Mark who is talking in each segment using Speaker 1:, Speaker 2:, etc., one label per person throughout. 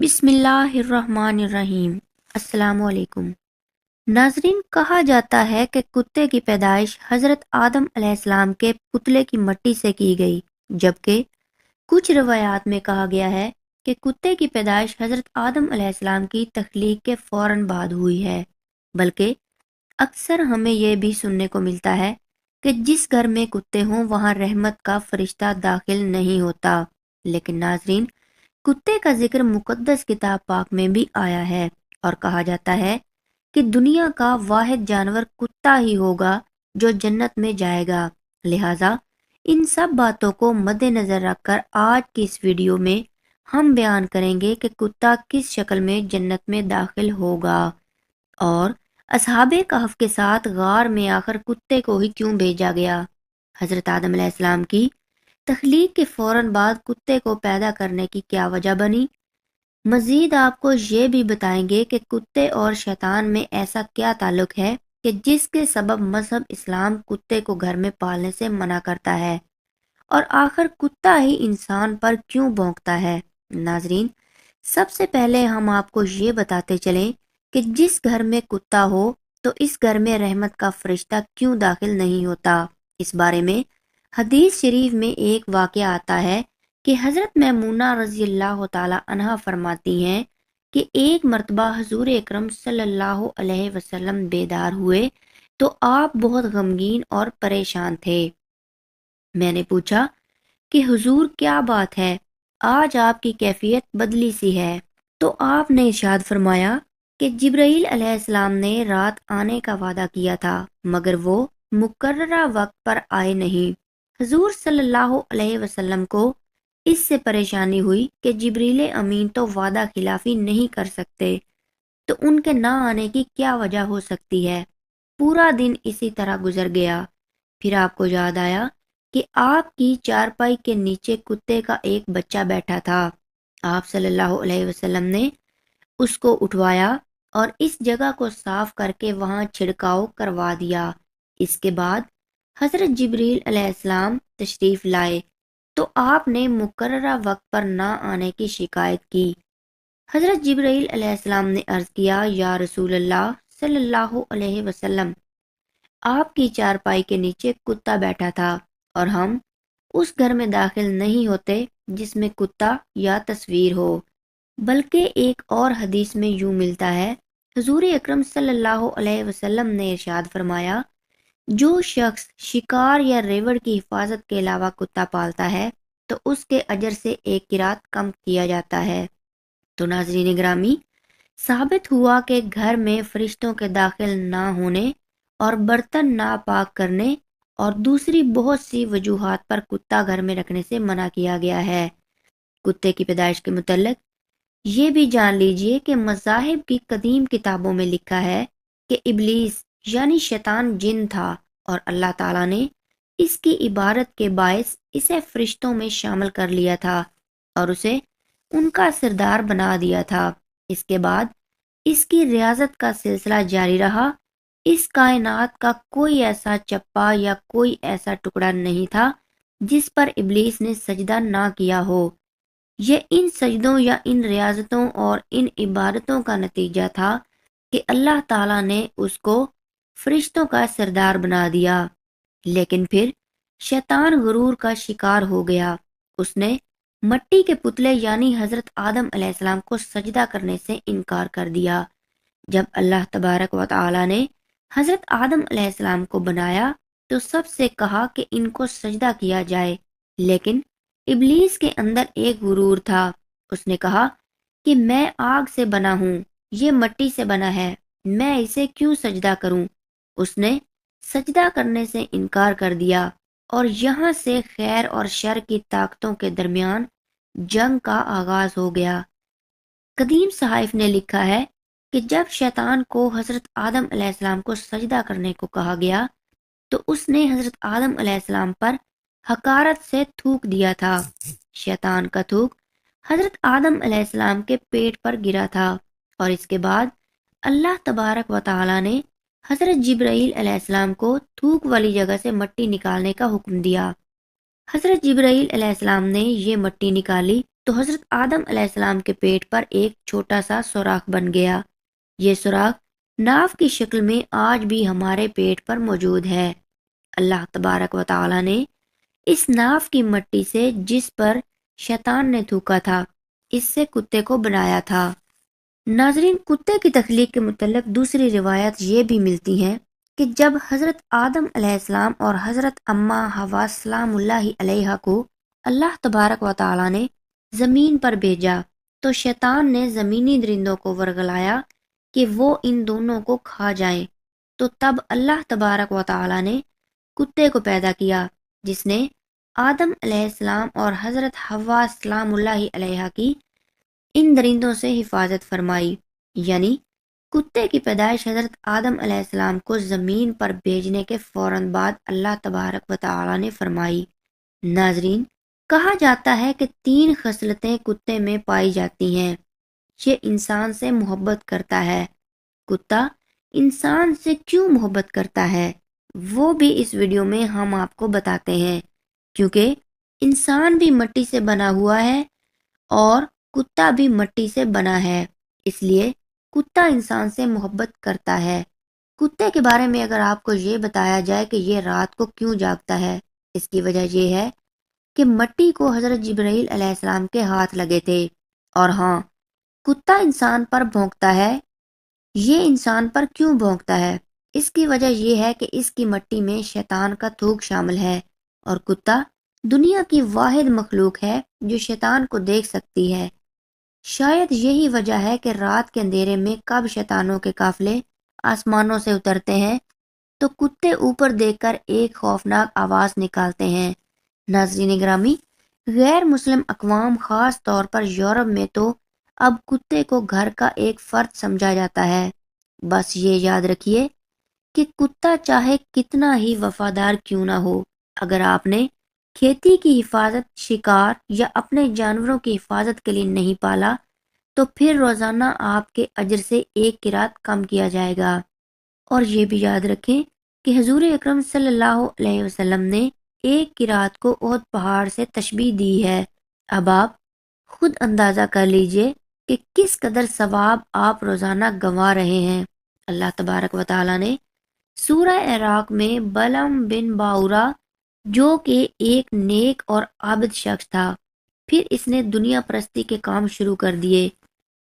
Speaker 1: بسم اللہ الرحمن الرحیم۔ السلام علیکم ناظرین، کہا جاتا ہے کہ کتے کی پیدائش حضرت آدم علیہ السلام کے پتلے کی مٹی سے کی گئی، جبکہ کچھ روایات میں کہا گیا ہے کہ کتے کی پیدائش حضرت آدم علیہ السلام کی تخلیق کے فوراً بعد ہوئی ہے۔ بلکہ اکثر ہمیں یہ بھی سننے کو ملتا ہے کہ جس گھر میں کتے ہوں وہاں رحمت کا فرشتہ داخل نہیں ہوتا۔ لیکن ناظرین، کتے کا ذکر مقدس کتاب پاک میں بھی آیا ہے، اور کہا جاتا ہے کہ دنیا کا واحد جانور کتا ہی ہوگا جو جنت میں جائے گا۔ لہٰذا ان سب باتوں کو مد نظر رکھ کر آج کی اس ویڈیو میں ہم بیان کریں گے کہ کتا کس شکل میں جنت میں داخل ہوگا، اور اصحاب کہف کے ساتھ غار میں آخر کتے کو ہی کیوں بھیجا گیا۔ حضرت آدم علیہ السلام کی تخلیق کے فوراً بعد کتے کو پیدا کرنے کی کیا وجہ بنی۔ مزید آپ کو یہ بھی بتائیں گے کہ کتے اور شیطان میں ایسا کیا تعلق ہے کہ جس کے سبب مذہب اسلام کتے کو گھر میں پالنے سے منع کرتا ہے، اور آخر کتا ہی انسان پر کیوں بھونکتا ہے۔ ناظرین، سب سے پہلے ہم آپ کو یہ بتاتے چلیں کہ جس گھر میں کتا ہو تو اس گھر میں رحمت کا فرشتہ کیوں داخل نہیں ہوتا۔ اس بارے میں حدیث شریف میں ایک واقعہ آتا ہے کہ حضرت میمونہ رضی اللہ تعالی عنہا فرماتی ہیں کہ ایک مرتبہ حضور اکرم صلی اللہ علیہ وسلم بیدار ہوئے تو آپ بہت غمگین اور پریشان تھے۔ میں نے پوچھا کہ حضور کیا بات ہے، آج آپ کی کیفیت بدلی سی ہے۔ تو آپ نے ارشاد فرمایا کہ جبرائیل علیہ السلام نے رات آنے کا وعدہ کیا تھا مگر وہ مقررہ وقت پر آئے نہیں۔ حضور صلی اللہ علیہ وسلم کو اس سے پریشانی ہوئی کہ جبریل امین تو وعدہ خلافی نہیں کر سکتے، تو ان کے نہ آنے کی کیا وجہ ہو سکتی ہے۔ پورا دن اسی طرح گزر گیا۔ پھر آپ کو یاد آیا کہ آپ کی چارپائی کے نیچے کتے کا ایک بچہ بیٹھا تھا۔ آپ صلی اللہ علیہ وسلم نے اس کو اٹھوایا اور اس جگہ کو صاف کر کے وہاں چھڑکاؤ کروا دیا۔ اس کے بعد حضرت جبریل علیہ السلام تشریف لائے تو آپ نے مقررہ وقت پر نہ آنے کی شکایت کی۔ حضرت جبرائیل علیہ السلام نے عرض کیا، یا رسول اللہ صلی اللہ علیہ وسلم، آپ کی چارپائی کے نیچے کتا بیٹھا تھا اور ہم اس گھر میں داخل نہیں ہوتے جس میں کتا یا تصویر ہو۔ بلکہ ایک اور حدیث میں یوں ملتا ہے، حضور اکرم صلی اللہ علیہ وسلم نے ارشاد فرمایا، جو شخص شکار یا ریوڑ کی حفاظت کے علاوہ کتا پالتا ہے تو اس کے اجر سے ایک قرات کم کیا جاتا ہے۔ تو ناظرین گرامی، ثابت ہوا کہ گھر میں فرشتوں کے داخل نہ ہونے اور برتن ناپاک کرنے اور دوسری بہت سی وجوہات پر کتا گھر میں رکھنے سے منع کیا گیا ہے۔ کتے کی پیدائش کے متعلق یہ بھی جان لیجئے کہ مذاہب کی قدیم کتابوں میں لکھا ہے کہ ابلیس یعنی شیطان جن تھا، اور اللہ تعالیٰ نے اس کی عبارت کے باعث اسے فرشتوں میں شامل کر لیا تھا اور اسے ان کا سردار بنا دیا تھا۔ اس کے بعد اس کی ریاضت کا سلسلہ جاری رہا۔ اس کائنات کا کوئی ایسا چپا یا کوئی ایسا ٹکڑا نہیں تھا جس پر ابلیس نے سجدہ نہ کیا ہو۔ یہ ان سجدوں یا ان ریاضتوں اور ان عبادتوں کا نتیجہ تھا کہ اللہ تعالیٰ نے اس کو فرشتوں کا سردار بنا دیا۔ لیکن پھر شیطان غرور کا شکار ہو گیا۔ اس نے مٹی کے پتلے یعنی حضرت آدم علیہ السلام کو سجدہ کرنے سے انکار کر دیا۔ جب اللہ تبارک و تعالیٰ نے حضرت آدم علیہ السلام کو بنایا تو سب سے کہا کہ ان کو سجدہ کیا جائے، لیکن ابلیس کے اندر ایک غرور تھا۔ اس نے کہا کہ میں آگ سے بنا ہوں، یہ مٹی سے بنا ہے، میں اسے کیوں سجدہ کروں۔ اس نے سجدہ کرنے سے انکار کر دیا، اور یہاں سے خیر اور شر کی طاقتوں کے درمیان جنگ کا آغاز ہو گیا۔ قدیم صحائف نے لکھا ہے کہ جب شیطان کو حضرت آدم علیہ السلام کو سجدہ کرنے کو کہا گیا تو اس نے حضرت آدم علیہ السلام پر حقارت سے تھوک دیا تھا۔ شیطان کا تھوک حضرت آدم علیہ السلام کے پیٹ پر گرا تھا، اور اس کے بعد اللہ تبارک و تعالی نے حضرت جبرائیل علیہ السلام کو تھوک والی جگہ سے مٹی نکالنے کا حکم دیا۔ حضرت جبرائیل علیہ السلام نے یہ مٹی نکالی تو حضرت آدم علیہ السلام کے پیٹ پر ایک چھوٹا سا سوراخ بن گیا۔ یہ سوراخ ناف کی شکل میں آج بھی ہمارے پیٹ پر موجود ہے۔ اللہ تبارک و تعالی نے اس ناف کی مٹی سے جس پر شیطان نے تھوکا تھا، اس سے کتے کو بنایا تھا۔ ناظرین، کتے کی تخلیق کے متعلق دوسری روایت یہ بھی ملتی ہیں کہ جب حضرت آدم علیہ السلام اور حضرت اماں حوا سلام اللہ علیہا کو اللہ تبارک و تعالی نے زمین پر بھیجا تو شیطان نے زمینی درندوں کو ورگلایا کہ وہ ان دونوں کو کھا جائیں، تو تب اللہ تبارک و تعالی نے کتے کو پیدا کیا، جس نے آدم علیہ السلام اور حضرت حوا سلام اللہ علیہا کی ان درندوں سے حفاظت فرمائی۔ یعنی کتے کی پیدائش حضرت آدم علیہ السلام کو زمین پر بھیجنے کے فوراً بعد اللہ تبارک و تعالی نے فرمائی۔ ناظرین، کہا جاتا ہے کہ 3 خصلتیں کتے میں پائی جاتی ہیں۔ یہ انسان سے محبت کرتا ہے۔ کتا انسان سے کیوں محبت کرتا ہے وہ بھی اس ویڈیو میں ہم آپ کو بتاتے ہیں، کیونکہ انسان بھی مٹی سے بنا ہوا ہے اور کتا بھی مٹی سے بنا ہے، اس لیے کتا انسان سے محبت کرتا ہے۔ کتے کے بارے میں اگر آپ کو یہ بتایا جائے کہ یہ رات کو کیوں جاگتا ہے، اس کی وجہ یہ ہے کہ مٹی کو حضرت جبرائیل علیہ السلام کے ہاتھ لگے تھے۔ اور ہاں، کتا انسان پر بھونکتا ہے۔ یہ انسان پر کیوں بھونکتا ہے؟ اس کی وجہ یہ ہے کہ اس کی مٹی میں شیطان کا تھوک شامل ہے، اور کتا دنیا کی واحد مخلوق ہے جو شیطان کو دیکھ سکتی ہے۔ شاید یہی وجہ ہے کہ رات کے اندھیرے میں کب شیطانوں کے قافلے آسمانوں سے اترتے ہیں تو کتے اوپر دیکھ کر ایک خوفناک آواز نکالتے ہیں۔ ناظرین گرامی، غیر مسلم اقوام خاص طور پر یورپ میں تو اب کتے کو گھر کا ایک فرد سمجھا جاتا ہے۔ بس یہ یاد رکھیے کہ کتا چاہے کتنا ہی وفادار کیوں نہ ہو، اگر آپ نے کھیتی کی حفاظت، شکار یا اپنے جانوروں کی حفاظت کے لیے نہیں پالا تو پھر روزانہ آپ کے اجر سے 1 قرات کم کیا جائے گا۔ اور یہ بھی یاد رکھیں کہ حضور اکرم صلی اللہ علیہ وسلم نے 1 قرات کو احد پہاڑ سے تشبیہ دی ہے۔ اب آپ خود اندازہ کر لیجئے کہ کس قدر ثواب آپ روزانہ گنوا رہے ہیں۔ اللہ تبارک و تعالی نے سورہ عراق میں بلعم بن باورا، جو کہ ایک نیک اور عابد شخص تھا، پھر اس نے دنیا پرستی کے کام شروع کر دیے،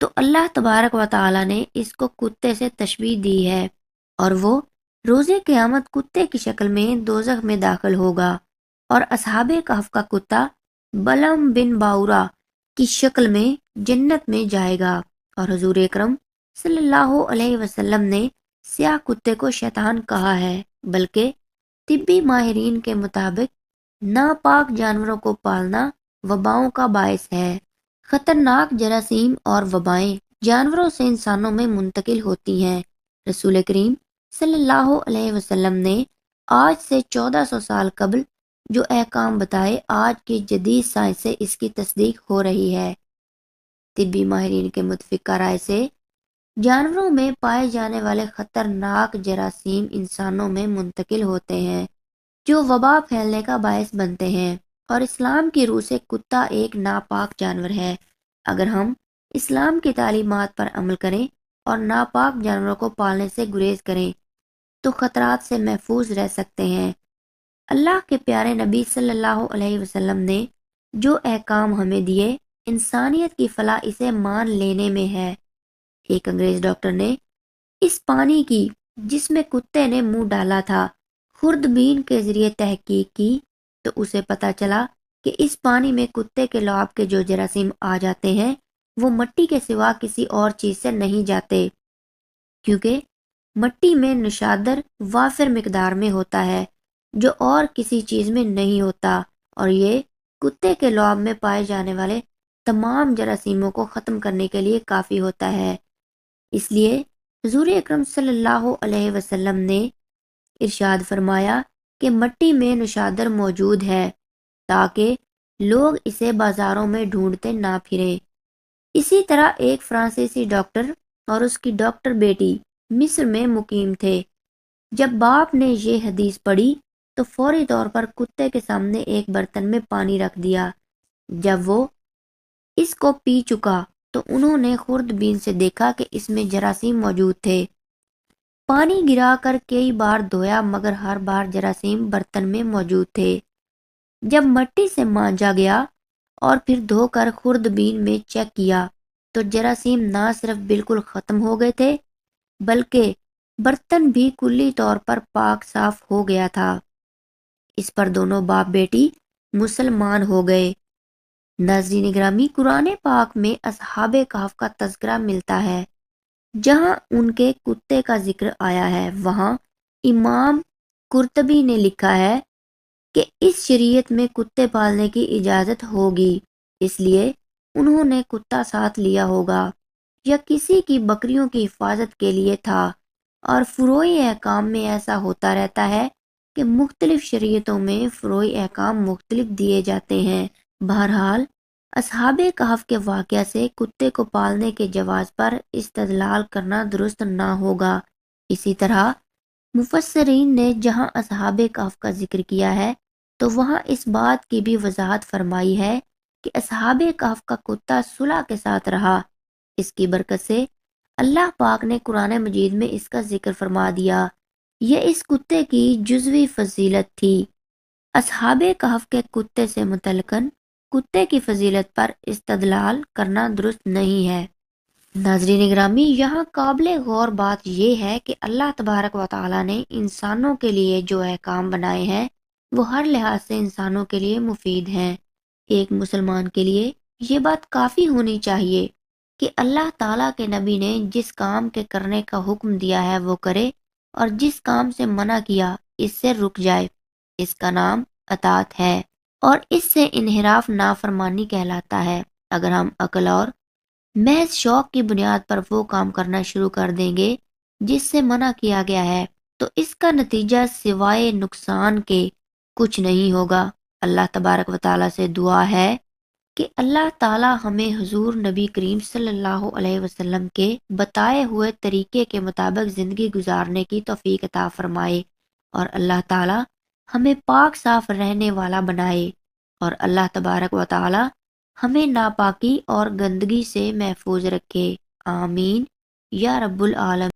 Speaker 1: تو اللہ تبارک و تعالی نے اس کو کتے سے تشبیہ دی ہے، اور وہ روز قیامت کتے کی شکل میں دوزخ میں داخل ہوگا، اور اصحاب کہف کا کتا بلعم بن باورا کی شکل میں جنت میں جائے گا۔ اور حضور اکرم صلی اللہ علیہ وسلم نے سیاہ کتے کو شیطان کہا ہے، بلکہ طبی ماہرین کے مطابق ناپاک جانوروں کو پالنا وباؤں کا باعث ہے۔ خطرناک جراثیم اور وبائیں جانوروں سے انسانوں میں منتقل ہوتی ہیں۔ رسول کریم صلی اللہ علیہ وسلم نے آج سے 1400 سال قبل جو احکام بتائے، آج کی جدید سائنس سے اس کی تصدیق ہو رہی ہے۔ طبی ماہرین کے متفقہ رائے سے جانوروں میں پائے جانے والے خطرناک جراثیم انسانوں میں منتقل ہوتے ہیں، جو وبا پھیلنے کا باعث بنتے ہیں، اور اسلام کی روح سے کتا ایک ناپاک جانور ہے۔ اگر ہم اسلام کی تعلیمات پر عمل کریں اور ناپاک جانوروں کو پالنے سے گریز کریں تو خطرات سے محفوظ رہ سکتے ہیں۔ اللہ کے پیارے نبی صلی اللہ علیہ وسلم نے جو احکام ہمیں دیے، انسانیت کی فلاح اسے مان لینے میں ہے۔ ایک انگریز ڈاکٹر نے اس پانی کی، جس میں کتے نے منہ ڈالا تھا، خوردبین کے ذریعے تحقیق کی تو اسے پتا چلا کہ اس پانی میں کتے کے لعاب کے جو جراثیم آ جاتے ہیں وہ مٹی کے سوا کسی اور چیز سے نہیں جاتے، کیونکہ مٹی میں نشادر وافر مقدار میں ہوتا ہے جو اور کسی چیز میں نہیں ہوتا، اور یہ کتے کے لعاب میں پائے جانے والے تمام جراثیموں کو ختم کرنے کے لیے کافی ہوتا ہے۔ اس لیے حضور اکرم صلی اللہ علیہ وسلم نے ارشاد فرمایا کہ مٹی میں نشادر موجود ہے تاکہ لوگ اسے بازاروں میں ڈھونڈتے نہ پھریں۔ اسی طرح ایک فرانسیسی ڈاکٹر اور اس کی ڈاکٹر بیٹی مصر میں مقیم تھے۔ جب باپ نے یہ حدیث پڑھی تو فوری طور پر کتے کے سامنے ایک برتن میں پانی رکھ دیا۔ جب وہ اس کو پی چکا تو انہوں نے خوردبین سے دیکھا کہ اس میں جراثیم موجود تھے۔ پانی گرا کر کئی بار دھویا مگر ہر بار جراثیم برتن میں موجود تھے۔ جب مٹی سے مانجا گیا اور پھر دھو کر خوردبین میں چیک کیا تو جراثیم نہ صرف بالکل ختم ہو گئے تھے بلکہ برتن بھی کلی طور پر پاک صاف ہو گیا تھا۔ اس پر دونوں باپ بیٹی مسلمان ہو گئے۔ ناظرین گرامی، قرآن پاک میں اصحاب کہف کا تذکرہ ملتا ہے۔ جہاں ان کے کتے کا ذکر آیا ہے وہاں امام قرطبی نے لکھا ہے کہ اس شریعت میں کتے پالنے کی اجازت ہوگی، اس لیے انہوں نے کتا ساتھ لیا ہوگا یا کسی کی بکریوں کی حفاظت کے لیے تھا، اور فروعی احکام میں ایسا ہوتا رہتا ہے کہ مختلف شریعتوں میں فروعی احکام مختلف دیے جاتے ہیں۔ بہرحال اصحاب کہف کے واقعہ سے کتے کو پالنے کے جواز پر استدلال کرنا درست نہ ہوگا۔ اسی طرح مفسرین نے جہاں اصحاب کہف کا ذکر کیا ہے تو وہاں اس بات کی بھی وضاحت فرمائی ہے کہ اصحاب کہف کا کتا صلح کے ساتھ رہا۔ اس کی برکت سے اللہ پاک نے قرآن مجید میں اس کا ذکر فرما دیا۔ یہ اس کتے کی جزوی فضیلت تھی۔ اصحاب کہف کے کتے سے متعلقاً کتے کی فضیلت پر استدلال کرنا درست نہیں ہے۔ ناظرین گرامی، یہاں قابل غور بات یہ ہے کہ اللہ تبارک و تعالی نے انسانوں کے لیے جو احکام بنائے ہیں وہ ہر لحاظ سے انسانوں کے لیے مفید ہیں۔ ایک مسلمان کے لیے یہ بات کافی ہونی چاہیے کہ اللہ تعالیٰ کے نبی نے جس کام کے کرنے کا حکم دیا ہے وہ کرے اور جس کام سے منع کیا اس سے رک جائے۔ اس کا نام اطاعت ہے اور اس سے انحراف نافرمانی کہلاتا ہے۔ اگر ہم عقل اور محض شوق کی بنیاد پر وہ کام کرنا شروع کر دیں گے جس سے منع کیا گیا ہے تو اس کا نتیجہ سوائے نقصان کے کچھ نہیں ہوگا۔ اللہ تبارک و تعالیٰ سے دعا ہے کہ اللہ تعالیٰ ہمیں حضور نبی کریم صلی اللہ علیہ وسلم کے بتائے ہوئے طریقے کے مطابق زندگی گزارنے کی توفیق عطا فرمائے، اور اللہ تعالیٰ ہمیں پاک صاف رہنے والا بنائے، اور اللہ تبارک و تعالیٰ ہمیں ناپاکی اور گندگی سے محفوظ رکھے۔ آمین یا رب العالمین۔